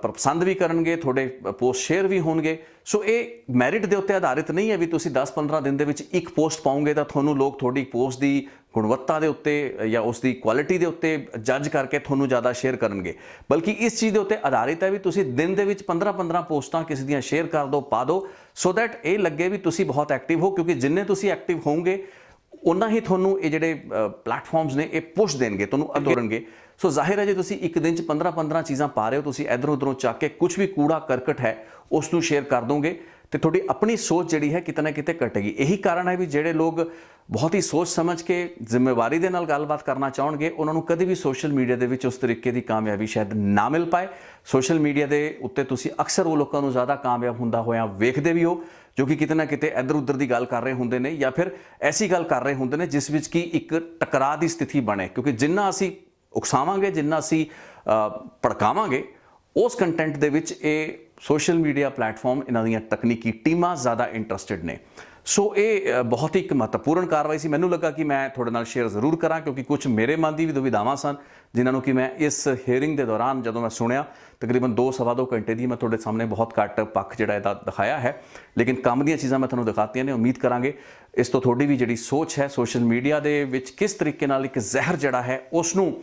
ਪਸੰਦ ਵੀ ਕਰਨਗੇ, ਤੁਹਾਡੇ ਪੋਸਟ ਸ਼ੇਅਰ ਵੀ ਹੋਣਗੇ। ਸੋ ਇਹ ਮੈਰਿਟ ਦੇ ਉੱਤੇ ਆਧਾਰਿਤ ਨਹੀਂ ਹੈ ਵੀ ਤੁਸੀਂ 10-15 ਦਿਨ ਦੇ ਵਿੱਚ ਇੱਕ ਪੋਸਟ ਪਾਓਗੇ ਤਾਂ ਤੁਹਾਨੂੰ ਲੋਕ ਤੁਹਾਡੀ ਪੋਸਟ ਦੀ ਗੁਣਵੱਤਾ ਦੇ ਉੱਤੇ ਜਾਂ ਉਸ ਦੀ ਕੁਆਲਿਟੀ ਦੇ ਉੱਤੇ ਜੱਜ ਕਰਕੇ ਤੁਹਾਨੂੰ ਜ਼ਿਆਦਾ ਸ਼ੇਅਰ ਕਰਨਗੇ, ਬਲਕਿ ਇਸ ਚੀਜ਼ ਦੇ ਉੱਤੇ ਆਧਾਰਿਤ ਹੈ ਵੀ ਤੁਸੀਂ ਦਿਨ ਦੇ ਵਿੱਚ 15-15 ਪੋਸਟਾਂ ਕਿਸੇ ਦੀਆਂ ਸ਼ੇਅਰ ਕਰ ਦਿਓ, ਪਾ ਦਿਓ, ਸੋ ਦੈਟ ਇਹ ਲੱਗੇ ਵੀ ਤੁਸੀਂ ਬਹੁਤ ਐਕਟਿਵ ਹੋ, ਕਿਉਂਕਿ ਜਿੰਨੇ ਤੁਸੀਂ ਐਕਟਿਵ ਹੋਵੋਗੇ ਉਨਾ ਹੀ ਤੁਹਾਨੂੰ ਇਹ ਜਿਹੜੇ ਪਲੇਟਫਾਰਮਸ ਨੇ ਇਹ ਪੁਸ਼ ਦੇਣਗੇ, ਤੁਹਾਨੂੰ ਤੋਰਨਗੇ। ਸੋ ਜ਼ਾਹਿਰ ਹੈ ਜੇ ਤੁਸੀਂ ਇੱਕ ਦਿਨ 'ਚ 15-15 ਚੀਜ਼ਾਂ ਪਾ ਰਹੇ ਹੋ, ਤੁਸੀਂ ਇੱਧਰੋਂ ਉੱਧਰੋਂ ਚੱਕ ਕੇ ਕੁਝ ਵੀ ਕੂੜਾ ਕਰਕਟ ਹੈ ਉਸ ਨੂੰ ਸ਼ੇਅਰ ਕਰ ਦੋਗੇ ਤੇ ਤੁਹਾਡੀ ਆਪਣੀ ਸੋਚ ਜਿਹੜੀ ਹੈ ਕਿਤੇ ਨਾ ਕਿਤੇ ਘਟੇਗੀ। ਇਹੀ ਕਾਰਨ ਹੈ ਵੀ ਜਿਹੜੇ ਲੋਕ ਬਹੁਤ ਹੀ ਸੋਚ ਸਮਝ ਕੇ ਜ਼ਿੰਮੇਵਾਰੀ ਦੇ ਨਾਲ ਗੱਲਬਾਤ ਕਰਨਾ ਚਾਹਣਗੇ ਉਹਨਾਂ ਨੂੰ ਕਦੇ ਵੀ ਸੋਸ਼ਲ ਮੀਡੀਆ ਦੇ ਵਿੱਚ ਉਸ ਤਰੀਕੇ ਦੀ ਕਾਮਯਾਬੀ ਸ਼ਾਇਦ ਨਾ ਮਿਲ ਪਾਏ। ਸੋਸ਼ਲ ਮੀਡੀਆ ਦੇ ਉੱਤੇ ਤੁਸੀਂ ਅਕਸਰ ਉਹ ਲੋਕਾਂ ਨੂੰ ਜ਼ਿਆਦਾ ਕਾਮਯਾਬ ਹੁੰਦਾ ਹੋਇਆ ਵੇਖਦੇ ਵੀ ਹੋ ਜੋ ਕਿ ਕਿਤੇ ਨਾ ਕਿਤੇ ਇੱਧਰ ਉੱਧਰ ਦੀ ਗੱਲ ਕਰ ਰਹੇ ਹੁੰਦੇ ਨੇ ਜਾਂ ਫਿਰ ਐਸੀ ਗੱਲ ਕਰ ਰਹੇ ਹੁੰਦੇ ਨੇ ਜਿਸ ਵਿੱਚ ਕਿ ਇੱਕ ਟਕਰਾਅ ਦੀ ਸਥਿਤੀ ਬਣੇ, ਕਿਉਂਕਿ ਜਿੰਨਾ ਅਸੀਂ ਉਕਸਾਵਾਂਗੇ, ਜਿੰਨਾ ਅਸੀਂ ਭੜਕਾਵਾਂਗੇ ਉਸ ਕੰਟੈਂਟ ਦੇ ਵਿੱਚ ਇਹ ਸੋਸ਼ਲ ਮੀਡੀਆ ਪਲੇਟਫਾਰਮ ਇਹਨਾਂ ਦੀਆਂ ਤਕਨੀਕੀ ਟੀਮਾਂ ਜ਼ਿਆਦਾ ਇੰਟਰਸਟਿਡ ਨੇ। ਸੋ ਇਹ ਬਹੁਤ ਹੀ ਇੱਕ ਮਹੱਤਵਪੂਰਨ ਕਾਰਵਾਈ ਸੀ। ਮੈਨੂੰ ਲੱਗਾ ਕਿ ਮੈਂ ਤੁਹਾਡੇ ਨਾਲ ਸ਼ੇਅਰ ਜ਼ਰੂਰ ਕਰਾਂ ਕਿਉਂਕਿ ਕੁਝ ਮੇਰੇ ਮਨ ਦੀ ਵੀ ਦੁਵਿਧਾਵਾਂ ਸਨ ਜਿਨ੍ਹਾਂ ਨੂੰ ਕਿ ਮੈਂ ਇਸ ਹੀਅਰਿੰਗ ਦੇ ਦੌਰਾਨ ਜਦੋਂ ਮੈਂ ਸੁਣਿਆ ਤਕਰੀਬਨ 2-2.5 ਘੰਟੇ ਦੀ ਮੈਂ ਤੁਹਾਡੇ ਸਾਹਮਣੇ ਬਹੁਤ ਘੱਟ ਪੱਖ ਜਿਹੜਾ ਇਹਦਾ ਦਿਖਾਇਆ ਹੈ, ਲੇਕਿਨ ਕੰਮ ਦੀਆਂ ਚੀਜ਼ਾਂ ਮੈਂ ਤੁਹਾਨੂੰ ਦਿਖਾਤੀਆਂ ਨੇ। ਉਮੀਦ ਕਰਾਂਗੇ ਇਸ ਤੋਂ ਤੁਹਾਡੀ ਵੀ ਜਿਹੜੀ ਸੋਚ ਹੈ ਸੋਸ਼ਲ ਮੀਡੀਆ ਦੇ ਵਿੱਚ ਕਿਸ ਤਰੀਕੇ ਨਾਲ ਇੱਕ ਜ਼ਹਿਰ ਜਿਹੜਾ ਹੈ ਉਸ ਨੂੰ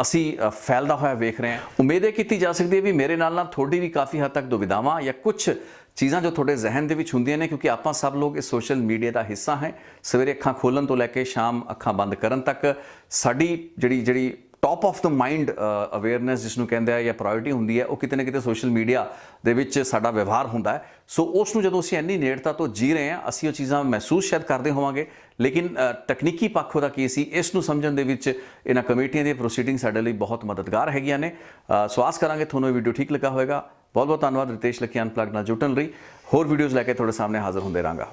ਅਸੀਂ ਫੈਲਦਾ ਹੋਇਆ ਵੇਖ ਰਹੇ ਹਾਂ। ਉਮੀਦ ਇਹ ਕੀਤੀ ਜਾ ਸਕਦੀ ਹੈ ਵੀ ਮੇਰੇ ਨਾਲ ਤੁਹਾਡੀ ਵੀ ਕਾਫੀ ਹੱਦ ਤੱਕ ਦੁਵਿਧਾਵਾਂ ਜਾਂ ਕੁਝ ਚੀਜ਼ਾਂ ਜੋ ਤੁਹਾਡੇ ਜ਼ਿਹਨ ਦੇ ਵਿੱਚ ਹੁੰਦੀਆਂ ਨੇ, ਕਿਉਂਕਿ ਆਪਾਂ ਸਭ ਲੋਕ ਇਸ ਸੋਸ਼ਲ ਮੀਡੀਆ ਦਾ ਹਿੱਸਾ ਹੈ। ਸਵੇਰੇ ਅੱਖਾਂ ਖੋਲ੍ਹਣ ਤੋਂ ਲੈ ਕੇ ਸ਼ਾਮ ਅੱਖਾਂ ਬੰਦ ਕਰਨ ਤੱਕ ਸਾਡੀ ਜਿਹੜੀ top of the mind awareness ਜਿਸ ਨੂੰ ਕਹਿੰਦੇ ਆ ਜਾਂ ਪ੍ਰਾਇੋਰਟੀ ਹੁੰਦੀ ਹੈ, ਉਹ ਕਿਤੇ ਨਾ ਕਿਤੇ ਸੋਸ਼ਲ ਮੀਡੀਆ ਦੇ ਵਿੱਚ ਸਾਡਾ ਵਿਵਹਾਰ ਹੁੰਦਾ ਹੈ। ਸੋ ਉਸ ਨੂੰ ਜਦੋਂ ਅਸੀਂ ਇੰਨੀ ਨੇੜਤਾ ਤੋਂ ਜੀ ਰਹੇ ਹਾਂ, ਅਸੀਂ ਉਹ ਚੀਜ਼ਾਂ ਮਹਿਸੂਸ ਸ਼ਾਇਦ ਕਰਦੇ ਹੋਵਾਂਗੇ, ਲੇਕਿਨ ਤਕਨੀਕੀ ਪੱਖ ਉਹਦਾ ਕੀ ਸੀ, ਇਸ ਨੂੰ ਸਮਝਣ ਦੇ ਵਿੱਚ ਇਹਨਾਂ ਕਮੇਟੀਆਂ ਦੀਆਂ ਪ੍ਰੋਸੀਡਿੰਗ ਸਾਡੇ ਲਈ ਬਹੁਤ ਮਦਦਗਾਰ ਹੈਗੀਆਂ ਨੇ। ਸੋ ਆਸ ਕਰਾਂਗੇ ਤੁਹਾਨੂੰ ਇਹ ਵੀਡੀਓ ਠੀਕ ਲੱਗਾ ਹੋਵੇਗਾ। ਬਹੁਤ ਬਹੁਤ ਧੰਨਵਾਦ। ਰਿਤੇਸ਼ ਲੱਖੀ ਅਨਪਲੱਗਡ ਨਾਲ ਜੁੜਨ ਲਈ। ਹੋਰ ਵੀਡੀਓਜ਼ ਲੈ ਕੇ ਤੁਹਾਡੇ ਸਾਹਮਣੇ ਹਾਜ਼ਰ ਹੁੰਦੇ ਰਹਾਂਗਾ।